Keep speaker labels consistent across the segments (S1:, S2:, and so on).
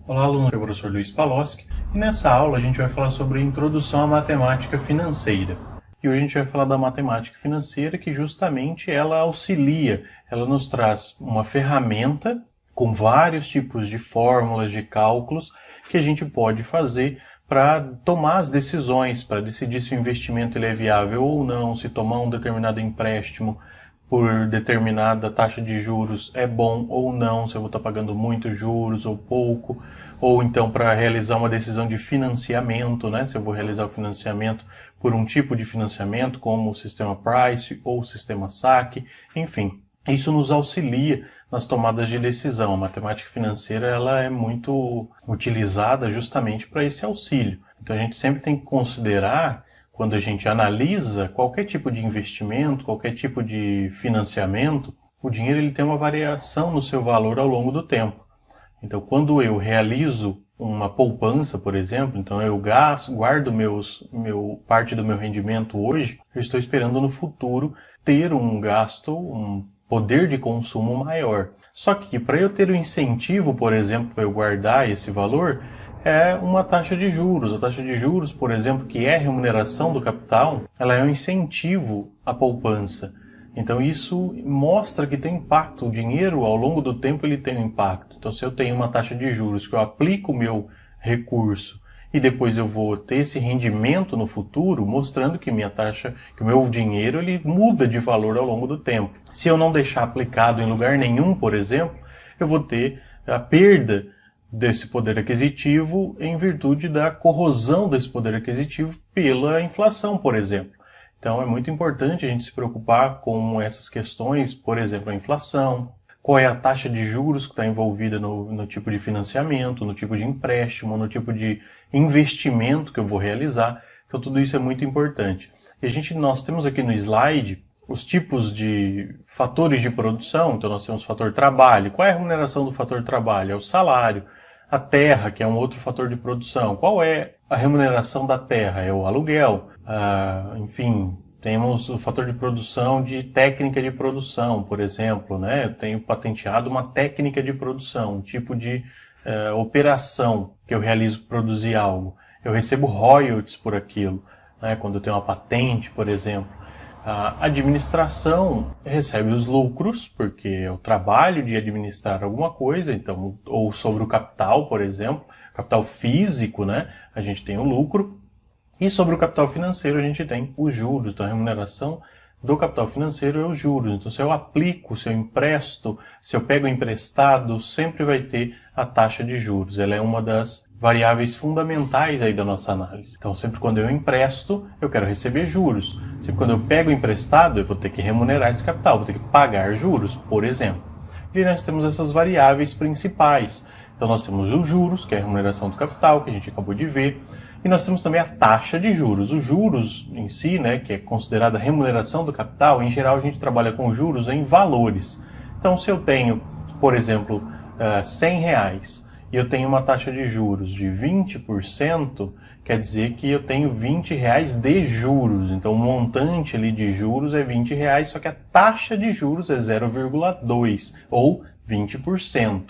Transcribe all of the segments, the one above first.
S1: Olá, aluno, aqui é o professor Luiz Paloski e nessa aula a gente vai falar sobre introdução à matemática financeira. E hoje a gente vai falar da matemática financeira que justamente ela auxilia, ela nos traz uma ferramenta com vários tipos de fórmulas, de cálculos que a gente pode fazer para tomar as decisões, para decidir se o investimento ele é viável ou não, se tomar um determinado empréstimo por determinada taxa de juros é bom ou não, se eu vou estar pagando muitos juros ou pouco, ou então para realizar uma decisão de financiamento, né? Se eu vou realizar o financiamento por um tipo de financiamento, como o sistema Price ou o sistema saque, enfim. Isso nos auxilia nas tomadas de decisão. A matemática financeira ela é muito utilizada justamente para esse auxílio. Então a gente sempre tem que considerar, quando a gente analisa qualquer tipo de investimento, qualquer tipo de financiamento, o dinheiro ele tem uma variação no seu valor ao longo do tempo. Então, quando eu realizo uma poupança, por exemplo, então eu guardo parte do meu rendimento hoje, eu estou esperando no futuro ter um gasto, um poder de consumo maior. Só que para eu ter o incentivo, por exemplo, para eu guardar esse valor, é uma taxa de juros. A taxa de juros, por exemplo, que é a remuneração do capital, ela é um incentivo à poupança. Então isso mostra que tem impacto. O dinheiro, ao longo do tempo, ele tem um impacto. Então se eu tenho uma taxa de juros que eu aplico o meu recurso e depois eu vou ter esse rendimento no futuro, mostrando que que o meu dinheiro ele muda de valor ao longo do tempo. Se eu não deixar aplicado em lugar nenhum, por exemplo, eu vou ter a perda desse poder aquisitivo em virtude da corrosão desse poder aquisitivo pela inflação, por exemplo. Então é muito importante a gente se preocupar com essas questões, por exemplo, a inflação, qual é a taxa de juros que está envolvida no tipo de financiamento, no tipo de empréstimo, no tipo de investimento que eu vou realizar. Então tudo isso é muito importante. E nós temos aqui no slide os tipos de fatores de produção. Então nós temos o fator trabalho. Qual é a remuneração do fator trabalho? É o salário. A terra, que é um outro fator de produção. Qual é a remuneração da terra? É o aluguel. Enfim, temos o fator de produção de técnica de produção, por exemplo, né? Eu tenho patenteado uma técnica de produção, um tipo de operação que eu realizo para produzir algo. Eu recebo royalties por aquilo, né? Quando eu tenho uma patente, por exemplo. A administração recebe os lucros, porque é o trabalho de administrar alguma coisa, então, ou sobre o capital, por exemplo, capital físico, né? A gente tem o lucro. E sobre o capital financeiro a gente tem os juros. Então a remuneração do capital financeiro é os juros. Então se eu aplico, se eu empresto, se eu pego emprestado, sempre vai ter a taxa de juros. Ela é uma das variáveis fundamentais aí da nossa análise. Então sempre quando eu empresto, eu quero receber juros. Sempre quando eu pego emprestado, eu vou ter que remunerar esse capital, vou ter que pagar juros, por exemplo. E nós temos essas variáveis principais. Então nós temos os juros, que é a remuneração do capital, que a gente acabou de ver. E nós temos também a taxa de juros. Os juros em si, né, que é considerada a remuneração do capital, em geral a gente trabalha com juros em valores. Então se eu tenho, por exemplo, R$100 e eu tenho uma taxa de juros de 20%, quer dizer que eu tenho R$20 de juros. Então o montante ali de juros é R$20, só que a taxa de juros é 0,2 ou 20%.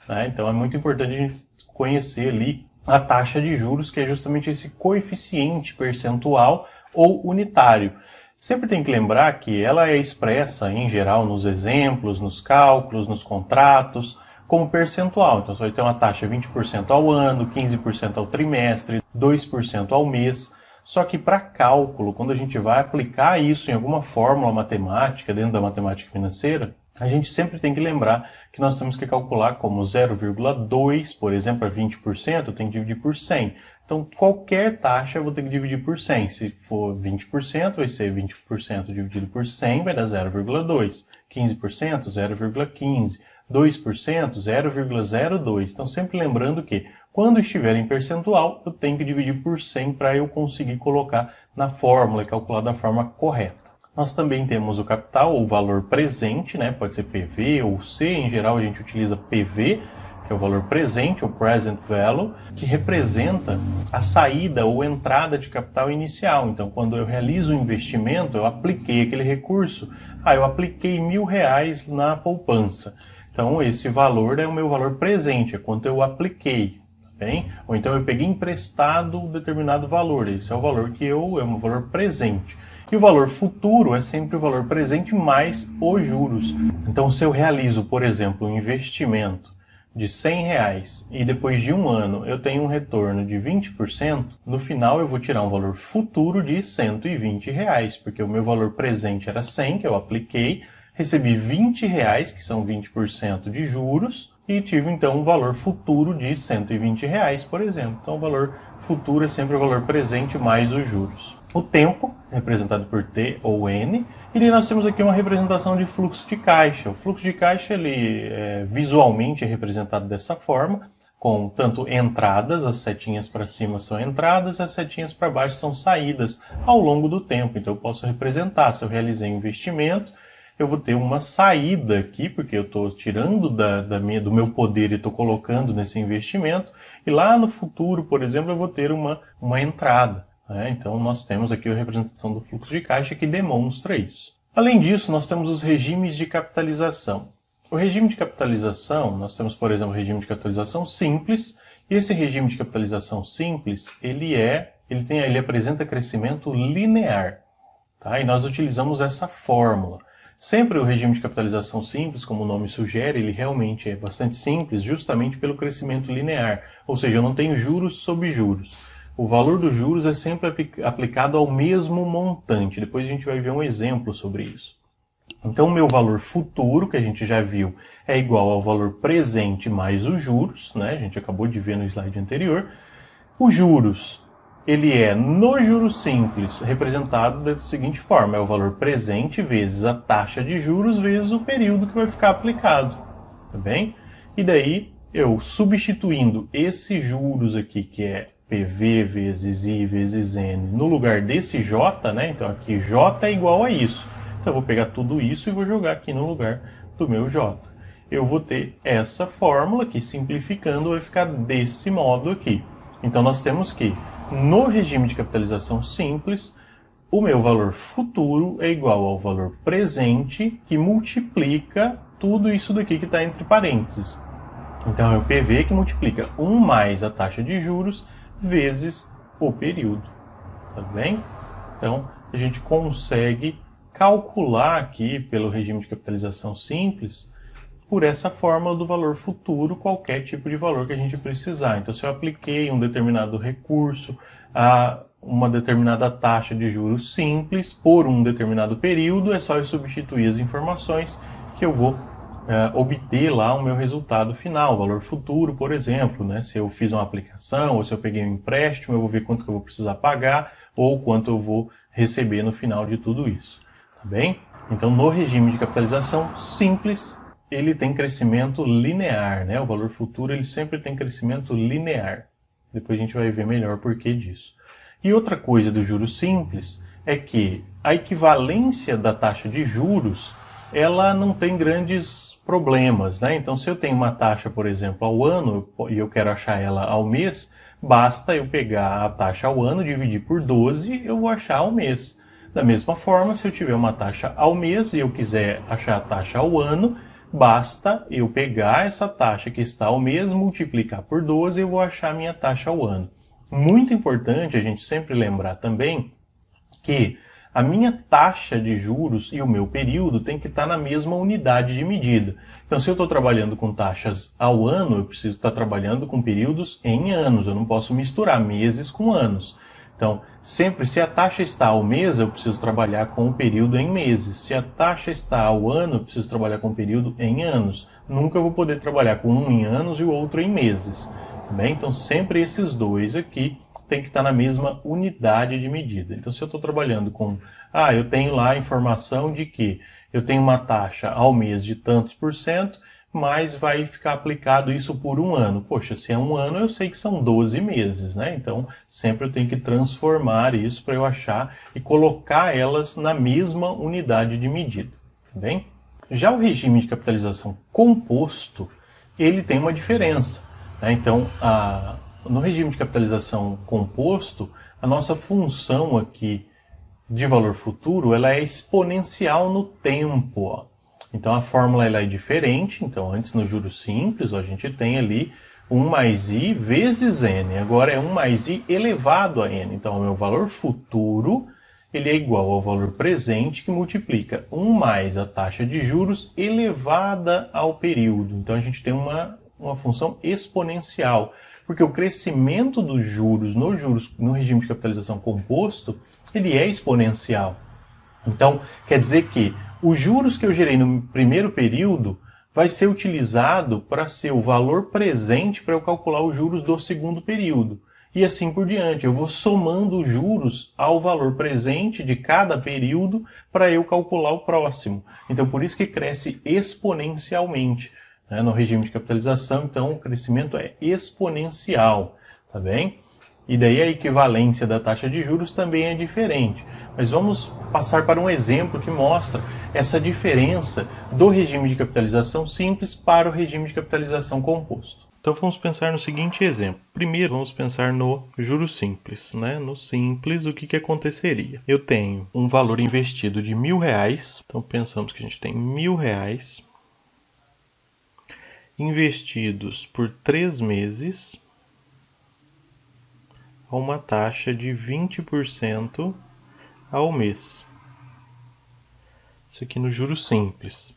S1: Né? Então é muito importante a gente conhecer ali a taxa de juros, que é justamente esse coeficiente percentual ou unitário. Sempre tem que lembrar que ela é expressa, em geral, nos exemplos, nos cálculos, nos contratos, como percentual. Então, você vai ter uma taxa 20% ao ano, 15% ao trimestre, 2% ao mês. Só que para cálculo, quando a gente vai aplicar isso em alguma fórmula matemática, dentro da matemática financeira, a gente sempre tem que lembrar que nós temos que calcular como 0,2, por exemplo, a 20%, eu tenho que dividir por 100. Então, qualquer taxa eu vou ter que dividir por 100. Se for 20%, vai ser 20% dividido por 100, vai dar 0,2. 15%, 0,15. 2%, 0,02. Então, sempre lembrando que, quando estiver em percentual, eu tenho que dividir por 100 para eu conseguir colocar na fórmula e calcular da forma correta. Nós também temos o capital, ou valor presente, né? Pode ser PV ou C, em geral a gente utiliza PV, que é o valor presente, ou present value, que representa a saída ou entrada de capital inicial. Então, quando eu realizo um investimento, eu apliquei aquele recurso, eu apliquei R$1.000 na poupança. Então, esse valor é o meu valor presente, é quanto eu apliquei. bem? Ou então eu peguei emprestado um determinado valor, esse é o valor que é um valor presente. E o valor futuro é sempre o valor presente mais os juros. Então se eu realizo, por exemplo, um investimento de R$100 e depois de um ano eu tenho um retorno de 20%, no final eu vou tirar um valor futuro de R$120, porque o meu valor presente era 100, que eu apliquei, recebi R$20, que são 20% de juros, e tive então um valor futuro de R$120, por exemplo. Então o valor futuro é sempre o valor presente mais os juros. O tempo, representado por T ou N, e daí nós temos aqui uma representação de fluxo de caixa. O fluxo de caixa, ele visualmente é representado dessa forma, com tanto entradas, as setinhas para cima são entradas, as setinhas para baixo são saídas ao longo do tempo. Então eu posso representar, se eu realizei um investimento, eu vou ter uma saída aqui, porque eu estou tirando do meu poder e estou colocando nesse investimento, e lá no futuro, por exemplo, eu vou ter uma entrada. Então nós temos aqui a representação do fluxo de caixa que demonstra isso. Além disso, nós temos os regimes de capitalização. O regime de capitalização, nós temos, por exemplo, o regime de capitalização simples, e esse regime de capitalização simples, ele apresenta crescimento linear. Tá? E nós utilizamos essa fórmula. Sempre o regime de capitalização simples, como o nome sugere, ele realmente é bastante simples, justamente pelo crescimento linear. Ou seja, eu não tenho juros sobre juros. O valor dos juros é sempre aplicado ao mesmo montante. Depois a gente vai ver um exemplo sobre isso. Então o meu valor futuro, que a gente já viu, é igual ao valor presente mais os juros, né? A gente acabou de ver no slide anterior. Os juros, ele é, no juros simples, representado da seguinte forma: é o valor presente vezes a taxa de juros vezes o período que vai ficar aplicado. Tá bem? E daí, eu substituindo esses juros aqui, que é PV vezes I vezes N, no lugar desse J, né? Então aqui J é igual a isso. Então eu vou pegar tudo isso e vou jogar aqui no lugar do meu J. Eu vou ter essa fórmula que, simplificando, vai ficar desse modo aqui. Então nós temos que, no regime de capitalização simples, o meu valor futuro é igual ao valor presente que multiplica tudo isso daqui que está entre parênteses. Então é o PV que multiplica 1 mais a taxa de juros vezes o período. Tá bem? Então a gente consegue calcular aqui, pelo regime de capitalização simples, por essa fórmula do valor futuro, qualquer tipo de valor que a gente precisar. Então, se eu apliquei um determinado recurso a uma determinada taxa de juros simples por um determinado período, é só eu substituir as informações que eu vou obter lá o meu resultado final, o valor futuro, por exemplo, né? Se eu fiz uma aplicação ou se eu peguei um empréstimo, eu vou ver quanto que eu vou precisar pagar ou quanto eu vou receber no final de tudo isso. Tá bem? Então, no regime de capitalização simples, ele tem crescimento linear, né? O valor futuro ele sempre tem crescimento linear. Depois a gente vai ver melhor o porquê disso. E outra coisa do juros simples é que a equivalência da taxa de juros, ela não tem grandes problemas, né? Então, se eu tenho uma taxa, por exemplo, ao ano e eu quero achar ela ao mês, basta eu pegar a taxa ao ano, dividir por 12, eu vou achar ao mês. Da mesma forma, se eu tiver uma taxa ao mês e eu quiser achar a taxa ao ano, basta eu pegar essa taxa que está ao mês, multiplicar por 12 e eu vou achar a minha taxa ao ano. Muito importante a gente sempre lembrar também que a minha taxa de juros e o meu período tem que estar na mesma unidade de medida. Então, se eu estou trabalhando com taxas ao ano, eu preciso estar trabalhando com períodos em anos. Eu não posso misturar meses com anos. Então, sempre, se a taxa está ao mês, eu preciso trabalhar com o período em meses. Se a taxa está ao ano, eu preciso trabalhar com o período em anos. Nunca vou poder trabalhar com um em anos e o outro em meses. Bem? Então, sempre esses dois aqui tem que estar na mesma unidade de medida. Então, se eu estou trabalhando com... eu tenho lá a informação de que eu tenho uma taxa ao mês de tantos %, mas vai ficar aplicado isso por um ano. Poxa, se é um ano, eu sei que são 12 meses, né? Então, sempre eu tenho que transformar isso para eu achar e colocar elas na mesma unidade de medida. Tá bem? Já o regime de capitalização composto, ele tem uma diferença. Né? Então, no regime de capitalização composto, a nossa função aqui de valor futuro, ela é exponencial no tempo. Ó. Então a fórmula ela é diferente. Então antes no juros simples, a gente tem ali 1 mais I vezes N. Agora é 1 mais I elevado a N. Então, o meu valor futuro ele é igual ao valor presente que multiplica 1 mais a taxa de juros elevada ao período. Então, a gente tem uma função exponencial, porque o crescimento dos juros no regime de capitalização composto, ele é exponencial. Então, quer dizer que os juros que eu gerei no primeiro período vai ser utilizado para ser o valor presente para eu calcular os juros do segundo período. E assim por diante, eu vou somando os juros ao valor presente de cada período para eu calcular o próximo. Então, por isso que cresce exponencialmente, né? No regime de capitalização, então, o crescimento é exponencial, tá bem? E daí a equivalência da taxa de juros também é diferente. Mas vamos passar para um exemplo que mostra essa diferença do regime de capitalização simples para o regime de capitalização composto. Então vamos pensar no seguinte exemplo. Primeiro vamos pensar no juros simples, né? No simples, o que aconteceria? Eu tenho um valor investido de R$1.000. Então pensamos que a gente tem R$1.000 investidos por 3 meses a uma taxa de 20% ao mês. Isso aqui no juros simples.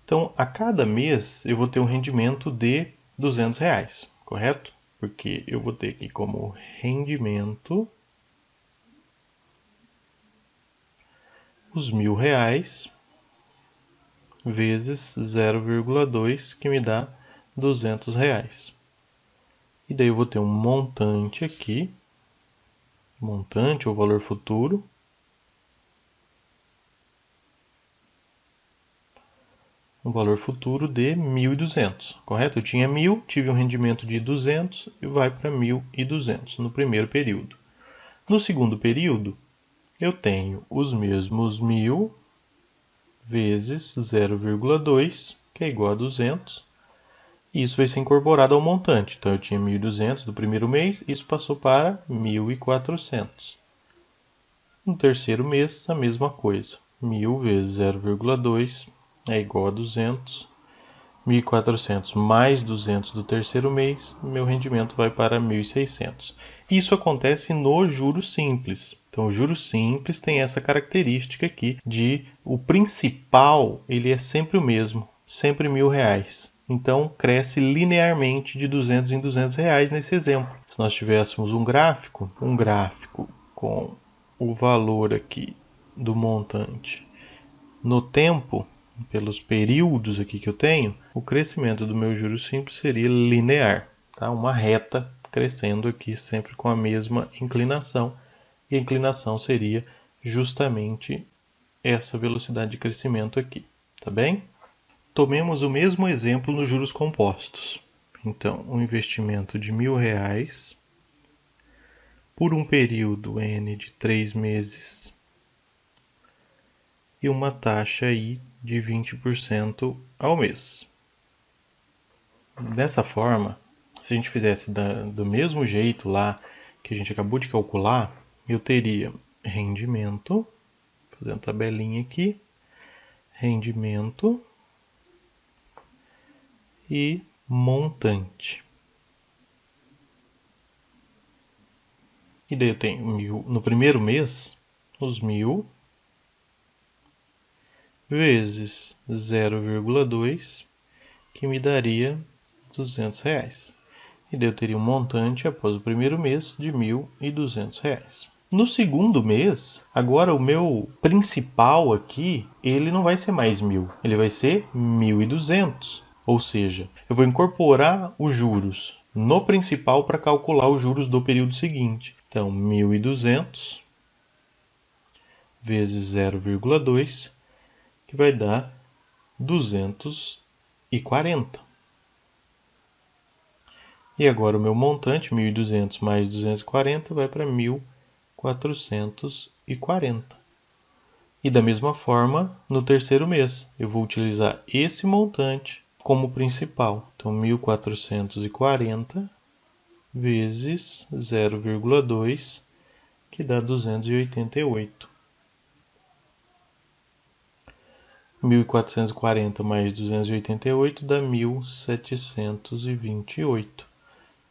S1: Então, a cada mês eu vou ter um rendimento de R$200, correto? Porque eu vou ter aqui como rendimento os R$1.000 vezes 0,2, que me dá R$200. E daí eu vou ter um montante aqui, montante ou valor futuro, um valor futuro de 1.200, correto? Eu tinha 1.000, tive um rendimento de 200 e vai para 1.200 no primeiro período. No segundo período, eu tenho os mesmos 1.000 vezes 0,2, que é igual a 200, e isso vai ser incorporado ao montante. Então, eu tinha 1.200 do primeiro mês, isso passou para 1.400. No terceiro mês, a mesma coisa. 1.000 vezes 0,2 é igual a 200. 1.400 mais 200 do terceiro mês, meu rendimento vai para 1.600. Isso acontece no juros simples. Então, o juros simples tem essa característica aqui de o principal, ele é sempre o mesmo, sempre R$1.000. Então, cresce linearmente de 200 em R$200 nesse exemplo. Se nós tivéssemos um gráfico com o valor aqui do montante no tempo, pelos períodos aqui que eu tenho, o crescimento do meu juros simples seria linear, tá? Uma reta crescendo aqui sempre com a mesma inclinação, e a inclinação seria justamente essa velocidade de crescimento aqui, tá bem? Tomemos o mesmo exemplo nos juros compostos. Então, um investimento de R$1.000 por um período N de 3 meses e uma taxa aí de 20% ao mês. Dessa forma, se a gente fizesse do mesmo jeito lá que a gente acabou de calcular, eu teria rendimento, fazendo tabelinha aqui, rendimento e montante. E daí eu tenho 1.000 no primeiro mês, os 1.000 vezes 0,2, que me daria R$200. E daí eu teria um montante após o primeiro mês de R$1.200. No segundo mês, agora o meu principal aqui, ele não vai ser mais 1.000, ele vai ser 1.200. Ou seja, eu vou incorporar os juros no principal para calcular os juros do período seguinte. Então, 1.200 vezes 0,2, que vai dar 240. E agora o meu montante, 1.200 mais 240, vai para 1.440. E da mesma forma, no terceiro mês, eu vou utilizar esse montante como principal. Então, 1.440 vezes 0,2, que dá 288. 1.440 mais 288 dá 1.728.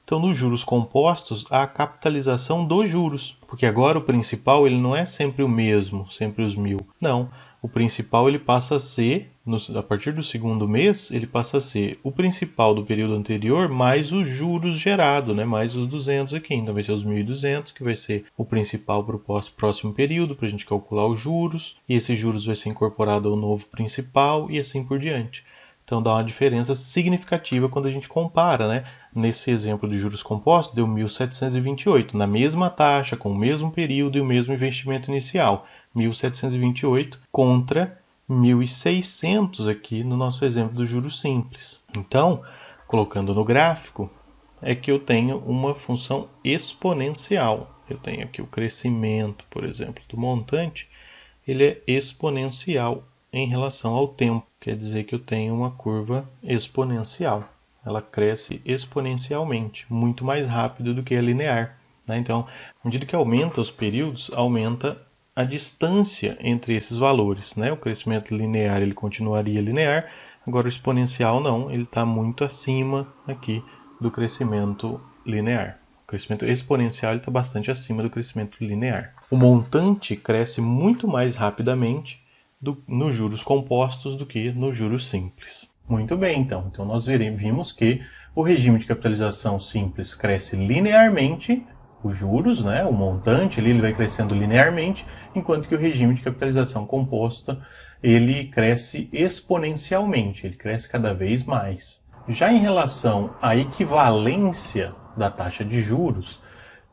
S1: Então, nos juros compostos, há a capitalização dos juros, porque agora o principal ele não é sempre o mesmo, sempre os 1.000. Não, o principal ele passa a ser, a partir do segundo mês, ele passa a ser o principal do período anterior mais os juros gerados, né? Mais os 200 aqui. Então vai ser os 1.200, que vai ser o principal para o próximo período, para a gente calcular os juros. E esses juros vai ser incorporado ao novo principal e assim por diante. Então dá uma diferença significativa quando a gente compara, né? Nesse exemplo de juros compostos, deu 1.728, na mesma taxa, com o mesmo período e o mesmo investimento inicial. 1.728 contra 1.600 aqui no nosso exemplo do juros simples. Então, colocando no gráfico, é que eu tenho uma função exponencial. Eu tenho aqui o crescimento, por exemplo, do montante, ele é exponencial em relação ao tempo. Quer dizer que eu tenho uma curva exponencial. Ela cresce exponencialmente, muito mais rápido do que a linear, né? Então, à medida que aumenta os períodos, aumenta a distância entre esses valores, né? O crescimento linear ele continuaria linear, agora o exponencial não, ele está muito acima aqui do crescimento linear. O crescimento exponencial está bastante acima do crescimento linear. O montante cresce muito mais rapidamente nos juros compostos do que nos juros simples. Muito bem, então nós vimos que o regime de capitalização simples cresce linearmente, os juros, né, o montante ele vai crescendo linearmente, enquanto que o regime de capitalização composta ele cresce exponencialmente, ele cresce cada vez mais. Já em relação à equivalência da taxa de juros,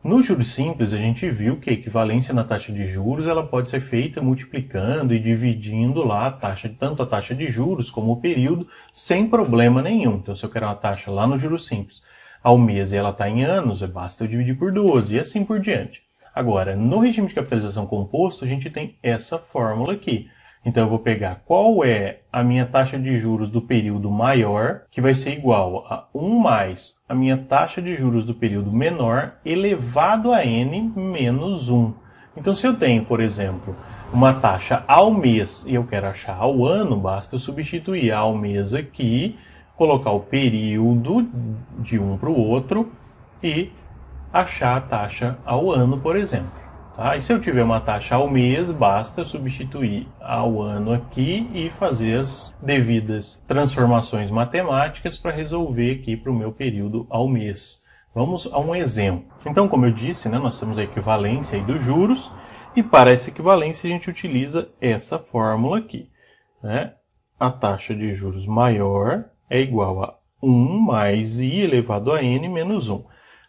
S1: no juros simples a gente viu que a equivalência na taxa de juros ela pode ser feita multiplicando e dividindo lá tanto a taxa de juros como o período sem problema nenhum. Então se eu quero uma taxa lá no juros simples ao mês e ela está em anos, basta eu dividir por 12 e assim por diante. Agora, no regime de capitalização composto a gente tem essa fórmula aqui. Então eu vou pegar qual é a minha taxa de juros do período maior, que vai ser igual a 1 mais a minha taxa de juros do período menor elevado a n menos 1. Então se eu tenho, por exemplo, uma taxa ao mês e eu quero achar ao ano, basta eu substituir ao mês aqui, colocar o período de um para o outro e achar a taxa ao ano, por exemplo. Tá? E se eu tiver uma taxa ao mês, basta substituir ao ano aqui e fazer as devidas transformações matemáticas para resolver aqui para o meu período ao mês. Vamos a um exemplo. Então, como eu disse, né, nós temos a equivalência aí dos juros e para essa equivalência a gente utiliza essa fórmula aqui, né? A taxa de juros maior é igual a 1 mais i elevado a n menos 1.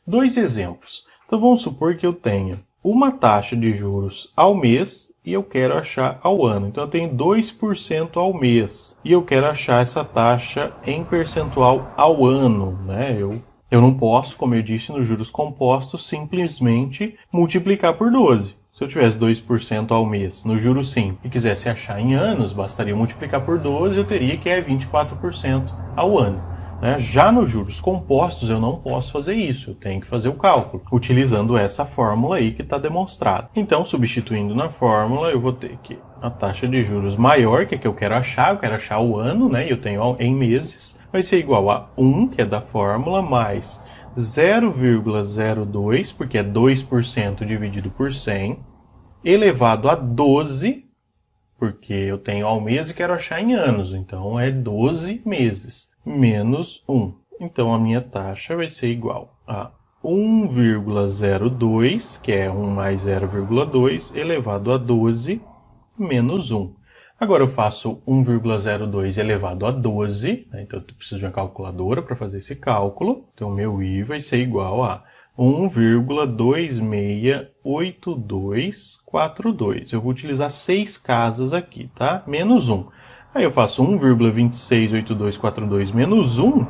S1: Dois exemplos. Então, vamos supor que eu tenha uma taxa de juros ao mês e eu quero achar ao ano. Então eu tenho 2% ao mês e eu quero achar essa taxa em percentual ao ano, né? Eu não posso, como eu disse, nos juros compostos, simplesmente multiplicar por 12. Se eu tivesse 2% ao mês no juro simples e quisesse achar em anos, bastaria multiplicar por 12, eu teria que 24% ao ano. Já nos juros compostos eu não posso fazer isso, eu tenho que fazer o cálculo, utilizando essa fórmula aí que está demonstrada. Então, substituindo na fórmula, eu vou ter que a taxa de juros maior, que é que eu quero achar o ano, né? E eu tenho em meses, vai ser igual a 1, que é da fórmula, mais 0,02, porque é 2% dividido por 100, elevado a 12, porque eu tenho ao mês e quero achar em anos, então é 12 meses. Menos 1. Então, a minha taxa vai ser igual a 1,02, que é 1 mais 0,2, elevado a 12, menos 1. Agora, eu faço 1,02 elevado a 12, né? Então eu preciso de uma calculadora para fazer esse cálculo. Então, meu i vai ser igual a 1,268242. Eu vou utilizar 6 casas aqui, tá? Menos 1. Aí eu faço 1,268242 menos 1,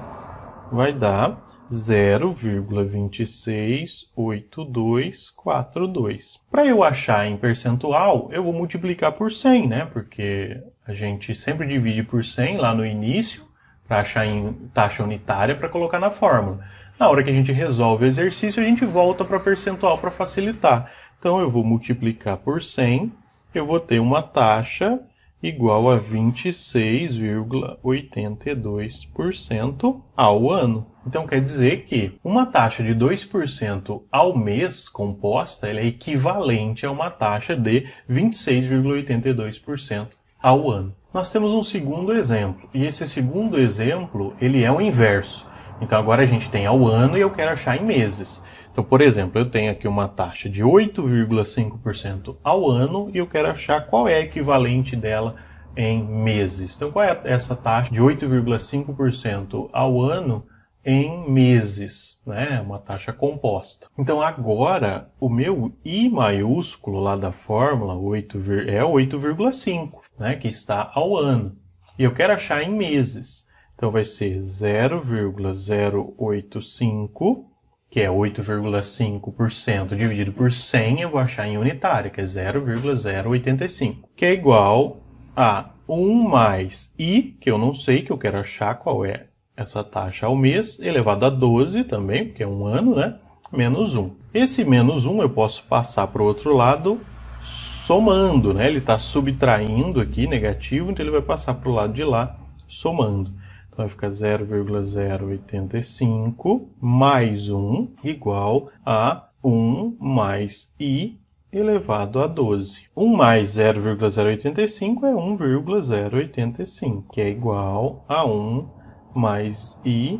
S1: vai dar 0,268242. Para eu achar em percentual, eu vou multiplicar por 100, né? Porque a gente sempre divide por 100 lá no início, para achar em taxa unitária, para colocar na fórmula. Na hora que a gente resolve o exercício, a gente volta para percentual para facilitar. Então eu vou multiplicar por 100, eu vou ter uma taxa igual a 26,82% ao ano. Então quer dizer que uma taxa de 2% ao mês composta ela é equivalente a uma taxa de 26,82% ao ano. Nós temos um segundo exemplo, e esse segundo exemplo ele é o inverso. Então agora a gente tem ao ano e eu quero achar em meses. Então, por exemplo, eu tenho aqui uma taxa de 8,5% ao ano e eu quero achar qual é a equivalente dela em meses. Então, qual é essa taxa de 8,5% ao ano em meses, né? Uma taxa composta. Então, agora, o meu I maiúsculo lá da fórmula é 8,5, né? Que está ao ano. E eu quero achar em meses. Então, vai ser 0,085, que é 8,5% dividido por 100, eu vou achar em unitária, que é 0,085, que é igual a 1 mais I, que eu não sei, que eu quero achar qual é essa taxa ao mês, elevado a 12 também, porque é um ano, né? Menos 1. Esse menos 1 eu posso passar para o outro lado somando, né? Ele está subtraindo aqui, negativo, então ele vai passar para o lado de lá, somando. Então vai ficar 0,085 mais 1 igual a 1 mais I elevado a 12. 1 mais 0,085 é 1,085, que é igual a 1 mais I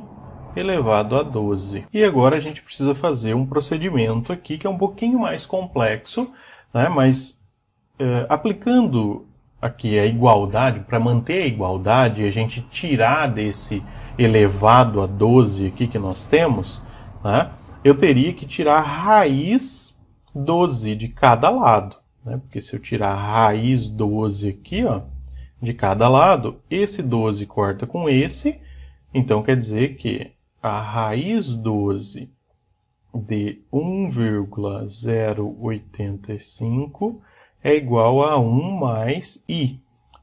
S1: elevado a 12. E agora a gente precisa fazer um procedimento aqui que é um pouquinho mais complexo, né? Mas aplicando aqui a igualdade, para manter a igualdade, a gente tirar desse elevado a 12 aqui que nós temos, né? Eu teria que tirar a raiz 12 de cada lado, né? Porque se eu tirar a raiz 12 aqui, ó, de cada lado, esse 12 corta com esse, então quer dizer que a raiz 12 de 1,085 é igual a 1 mais I.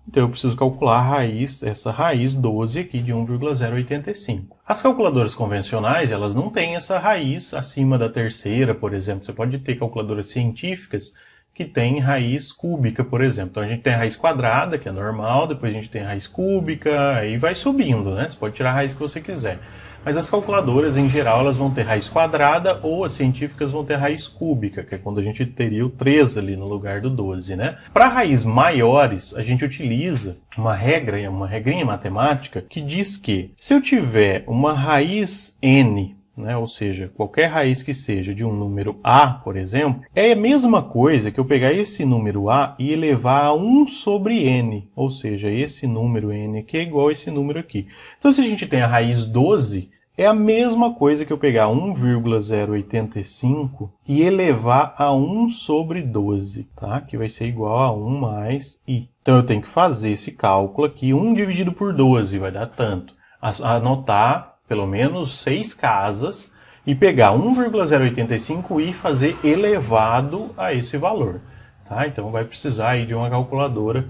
S1: Então eu preciso calcular a raiz, essa raiz 12 aqui de 1,085. As calculadoras convencionais, elas não têm essa raiz acima da terceira, por exemplo. Você pode ter calculadoras científicas que têm raiz cúbica, por exemplo. Então a gente tem a raiz quadrada, que é normal, depois a gente tem a raiz cúbica, aí vai subindo, né? Você pode tirar a raiz que você quiser. Mas as calculadoras, em geral, elas vão ter raiz quadrada ou as científicas vão ter raiz cúbica, que é quando a gente teria o 3 ali no lugar do 12, né? Para raízes maiores, a gente utiliza uma regrinha matemática que diz que se eu tiver uma raiz n, né, ou seja, qualquer raiz que seja de um número a, por exemplo, é a mesma coisa que eu pegar esse número a e elevar a 1 sobre n, ou seja, esse número n aqui é igual a esse número aqui. Então, se a gente tem a raiz 12, é a mesma coisa que eu pegar 1,085 e elevar a 1 sobre 12, tá? Que vai ser igual a 1 mais i. Então, eu tenho que fazer esse cálculo aqui, 1 dividido por 12 vai dar tanto. Anotar pelo menos 6 casas e pegar 1,085 e fazer elevado a esse valor, tá? Então vai precisar aí de uma calculadora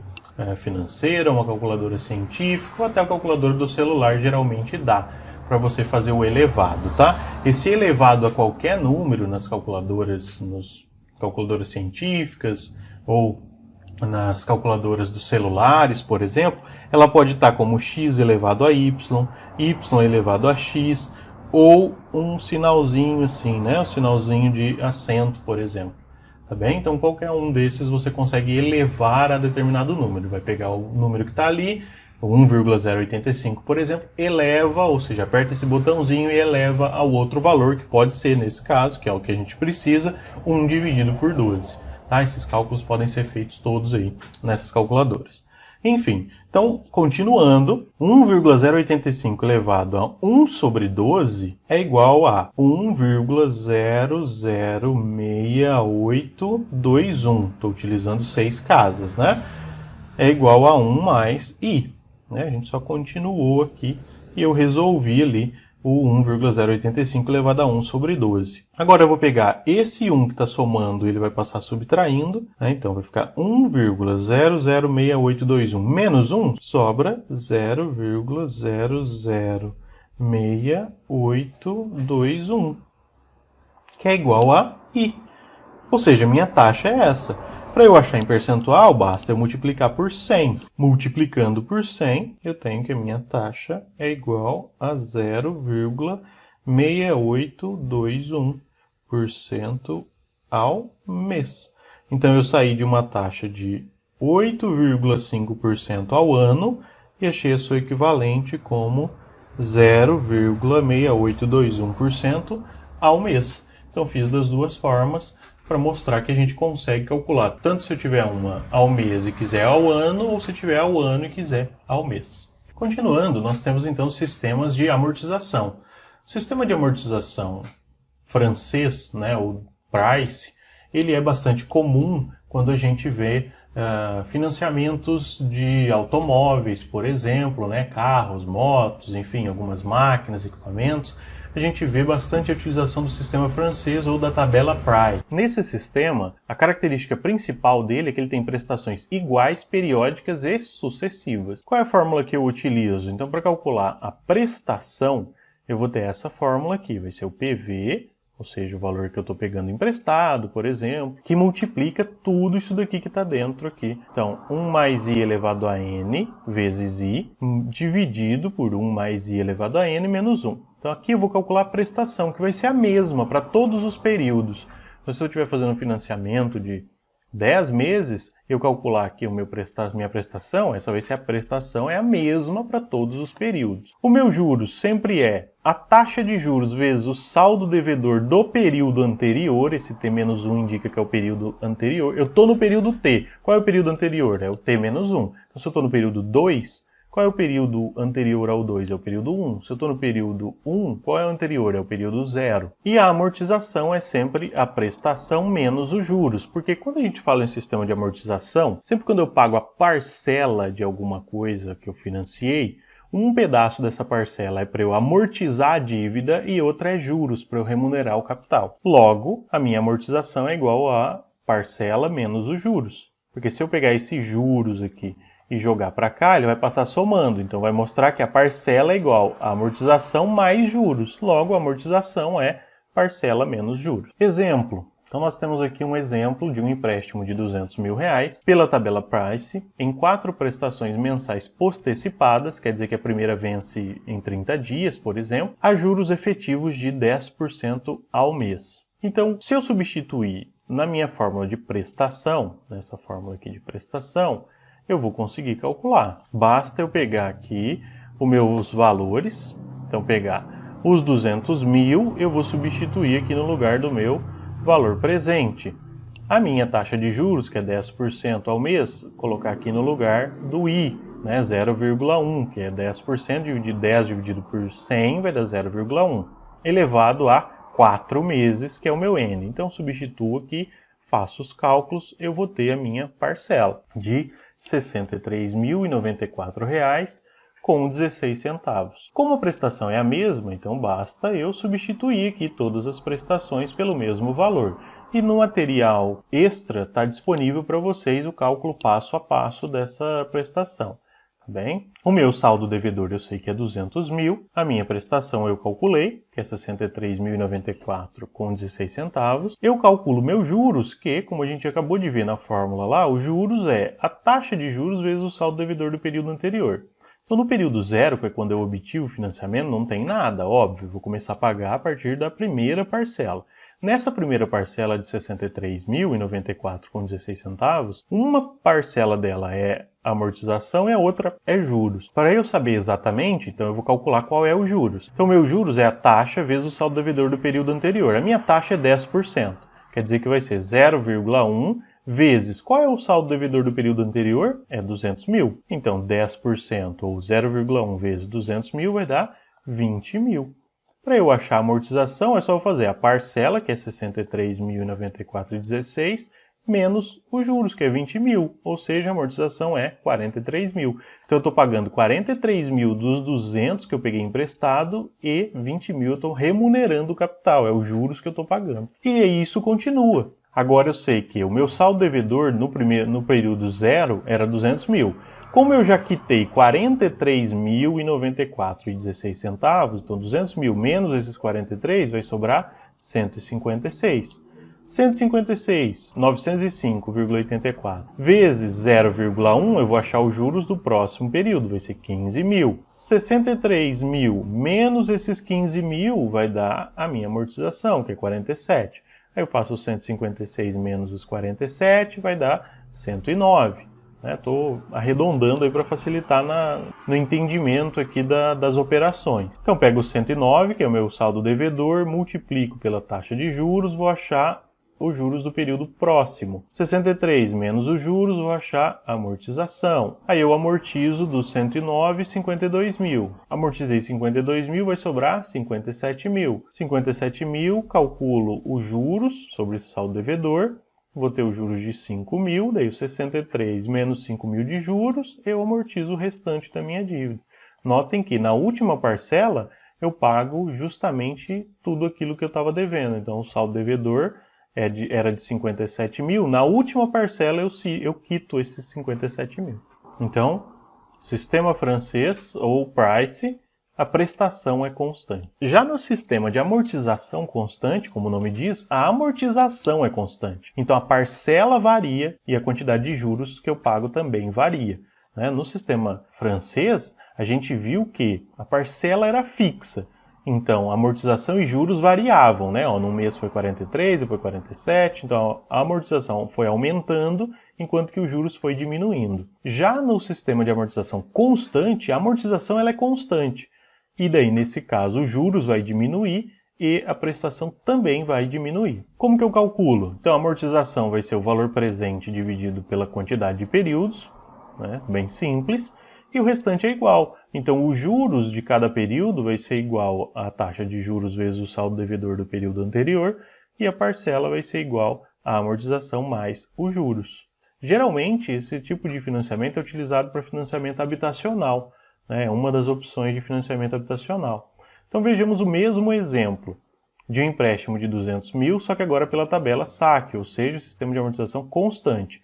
S1: financeira, uma calculadora científica ou até a calculadora do celular geralmente dá para você fazer o elevado, tá? Esse elevado a qualquer número nas calculadoras científicas ou nas calculadoras dos celulares, por exemplo, ela pode estar como x elevado a y, y elevado a x, ou um sinalzinho assim, né? Um sinalzinho de acento, por exemplo. Tá bem? Então, qualquer um desses você consegue elevar a determinado número. Vai pegar o número que está ali, 1,085, por exemplo, eleva, ou seja, aperta esse botãozinho e eleva ao outro valor, que pode ser, nesse caso, que é o que a gente precisa, 1 dividido por 12. Tá? Esses cálculos podem ser feitos todos aí nessas calculadoras. Enfim, então, continuando, 1,085 elevado a 1 sobre 12 é igual a 1,006821. Estou utilizando 6 casas, né? É igual a 1 mais i. Né? A gente só continuou aqui e eu resolvi ali o 1,085 elevado a 1 sobre 12. Agora eu vou pegar esse 1 que está somando, ele vai passar subtraindo, né? Então vai ficar 1,006821 menos 1, sobra 0,006821, que é igual a i. Ou seja, minha taxa é essa. Para eu achar em percentual, basta eu multiplicar por 100. Multiplicando por 100, eu tenho que a minha taxa é igual a 0,6821% ao mês. Então, eu saí de uma taxa de 8,5% ao ano e achei a sua equivalente como 0,6821% ao mês. Então, fiz das duas formas para mostrar que a gente consegue calcular tanto se eu tiver uma ao mês e quiser ao ano, ou se eu tiver ao ano e quiser ao mês. Continuando, nós temos então sistemas de amortização. O sistema de amortização francês, né, o Price, ele é bastante comum quando a gente vê financiamentos de automóveis, por exemplo, né, carros, motos, enfim, algumas máquinas, equipamentos. A gente vê bastante a utilização do sistema francês ou da tabela Price. Nesse sistema, a característica principal dele é que ele tem prestações iguais, periódicas e sucessivas. Qual é a fórmula que eu utilizo? Então, para calcular a prestação, eu vou ter essa fórmula aqui, vai ser o PV, ou seja, o valor que eu estou pegando emprestado, por exemplo, que multiplica tudo isso daqui que está dentro aqui. Então, 1 mais i elevado a n vezes i, dividido por 1 mais i elevado a n menos 1. Então, aqui eu vou calcular a prestação, que vai ser a mesma para todos os períodos. Então, se eu estiver fazendo um financiamento de 10 meses, eu calcular aqui minha prestação, essa vai ser a prestação, é a mesma para todos os períodos. O meu juros sempre é a taxa de juros vezes o saldo devedor do período anterior, esse T-1 indica que é o período anterior. Eu estou no período T. Qual é o período anterior? É o T-1. Então, se eu estou no período 2, qual é o período anterior ao 2? É o período 1. Se eu estou no período 1, qual é o anterior? É o período 0. E a amortização é sempre a prestação menos os juros. Porque quando a gente fala em sistema de amortização, sempre quando eu pago a parcela de alguma coisa que eu financiei, um pedaço dessa parcela é para eu amortizar a dívida e outra é juros, para eu remunerar o capital. Logo, a minha amortização é igual a parcela menos os juros. Porque se eu pegar esses juros aqui e jogar para cá, ele vai passar somando. Então, vai mostrar que a parcela é igual a amortização mais juros. Logo, a amortização é parcela menos juros. Exemplo. Então, nós temos aqui um exemplo de um empréstimo de R$200 mil pela tabela Price, em 4 prestações mensais postecipadas, quer dizer que a primeira vence em 30 dias, por exemplo, a juros efetivos de 10% ao mês. Então, se eu substituir na minha fórmula de prestação, nessa fórmula aqui de prestação, eu vou conseguir calcular. Basta eu pegar aqui os meus valores, então pegar os 200 mil, eu vou substituir aqui no lugar do meu valor presente. A minha taxa de juros, que é 10% ao mês, colocar aqui no lugar do i, né, 0,1, que é 10%, 10 dividido por 100 vai dar 0,1, elevado a 4 meses, que é o meu n. Então, substituo aqui, faço os cálculos, eu vou ter a minha parcela de R$ 63.094 com 16 centavos. Como a prestação é a mesma, então basta eu substituir aqui todas as prestações pelo mesmo valor. E no material extra está disponível para vocês o cálculo passo a passo dessa prestação. Tá bem? O meu saldo devedor eu sei que é 200 mil, a minha prestação eu calculei, que é 63.094 com 16 centavos. Eu calculo meus juros, que, como a gente acabou de ver na fórmula lá, os juros é a taxa de juros vezes o saldo devedor do período anterior. Então, no período 0, que é quando eu obtive o financiamento, não tem nada, óbvio, vou começar a pagar a partir da primeira parcela. Nessa primeira parcela de 63.094 com 16 centavos, uma parcela dela é amortização e a outra é juros. Para eu saber exatamente, então eu vou calcular qual é o juros. Então, meu juros é a taxa vezes o saldo devedor do período anterior. A minha taxa é 10%, quer dizer que vai ser 0,1 vezes, qual é o saldo devedor do período anterior? É 200 mil. Então, 10% ou 0,1 vezes 200 mil vai dar 20 mil. Para eu achar a amortização, é só eu fazer a parcela, que é 63.094,16, menos os juros, que é 20 mil. Ou seja, a amortização é 43 mil. Então, eu estou pagando 43 mil dos 200 que eu peguei emprestado e 20 mil eu estou remunerando o capital. É os juros que eu estou pagando. E isso continua. Agora eu sei que o meu saldo devedor no período 0 era 200 mil. Como eu já quitei 43.094,16 centavos, então 200 mil menos esses 43 vai sobrar 156. 156.905,84 vezes 0,1, eu vou achar os juros do próximo período, vai ser 15.000. 63.000 menos esses 15.000 vai dar a minha amortização, que é 47. Aí eu faço os 156 menos os 47, vai dar 109. Estou arredondando aí para facilitar no entendimento aqui das operações. Então pego o 109, que é o meu saldo devedor, multiplico pela taxa de juros, vou achar os juros do período próximo. 63 menos os juros, vou achar a amortização. Aí eu amortizo dos 109, 52.000. Amortizei 52.000, vai sobrar 57.000. 57.000, calculo os juros sobre esse saldo devedor. Vou ter os juros de 5.000, daí os 63 menos 5.000 de juros, eu amortizo o restante da minha dívida. Notem que na última parcela eu pago justamente tudo aquilo que eu estava devendo. Então o saldo devedor era de 57.000, na última parcela eu quito esses 57.000. Então, sistema francês ou price, a prestação é constante. Já no sistema de amortização constante, como o nome diz, a amortização é constante. Então a parcela varia e a quantidade de juros que eu pago também varia. No sistema francês, a gente viu que a parcela era fixa. Então, amortização e juros variavam, no mês foi 43, depois 47, então a amortização foi aumentando, enquanto que os juros foi diminuindo. Já no sistema de amortização constante, a amortização ela é constante. E daí, nesse caso, os juros vai diminuir e a prestação também vai diminuir. Como que eu calculo? Então, a amortização vai ser o valor presente dividido pela quantidade de períodos, bem simples, e o restante é igual. Então, os juros de cada período vai ser igual à taxa de juros vezes o saldo devedor do período anterior, e a parcela vai ser igual à amortização mais os juros. Geralmente, esse tipo de financiamento é utilizado para financiamento habitacional, é uma das opções de financiamento habitacional. Então, vejamos o mesmo exemplo de um empréstimo de 200.000, só que agora pela tabela SAC, ou seja, o sistema de amortização constante,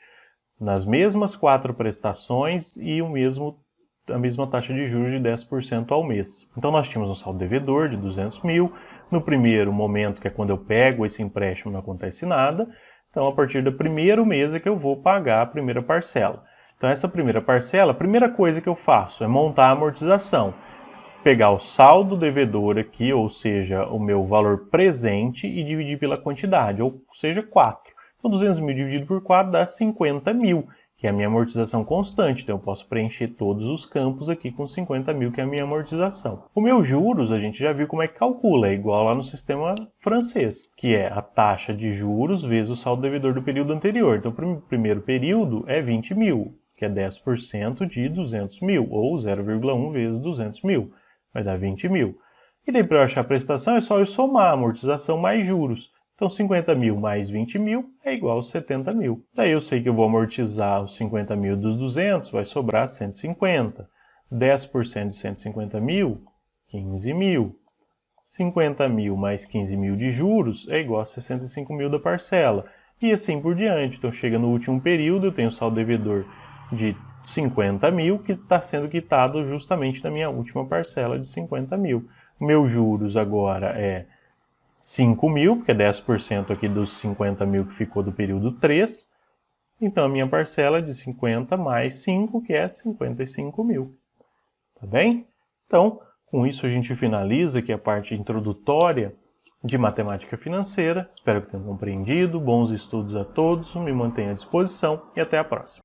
S1: nas mesmas 4 prestações e a mesma taxa de juros de 10% ao mês. Então nós tínhamos um saldo devedor de 200.000, no primeiro momento, que é quando eu pego esse empréstimo, não acontece nada, então a partir do primeiro mês é que eu vou pagar a primeira parcela. Então essa primeira parcela, a primeira coisa que eu faço é montar a amortização, pegar o saldo devedor aqui, ou seja, o meu valor presente e dividir pela quantidade, ou seja, 4. Então 200.000 dividido por 4 dá 50.000. Que é a minha amortização constante, então eu posso preencher todos os campos aqui com 50.000, que é a minha amortização. O meu juros, a gente já viu como é que calcula, é igual lá no sistema francês, que é a taxa de juros vezes o saldo devedor do período anterior. Então, o primeiro período é 20.000, que é 10% de 200.000, ou 0,1 vezes 200.000, vai dar 20.000. E daí, para eu achar a prestação, é só eu somar a amortização mais juros. Então, 50.000 mais 20.000 é igual a 70.000. Daí eu sei que eu vou amortizar os 50.000 dos 200, vai sobrar 150. 10% de 150.000, 15.000. 50.000 mais 15.000 de juros é igual a 65.000 da parcela. E assim por diante. Então, chega no último período, eu tenho o saldo devedor de 50.000, que está sendo quitado justamente na minha última parcela de 50.000. Meus juros agora é 5.000, porque é 10% aqui dos 50.000 que ficou do período 3. Então, a minha parcela é de 50 mais 5, que é 55.000. Tá bem? Então, com isso a gente finaliza aqui a parte introdutória de matemática financeira. Espero que tenham compreendido. Bons estudos a todos. Me mantenho à disposição e até a próxima.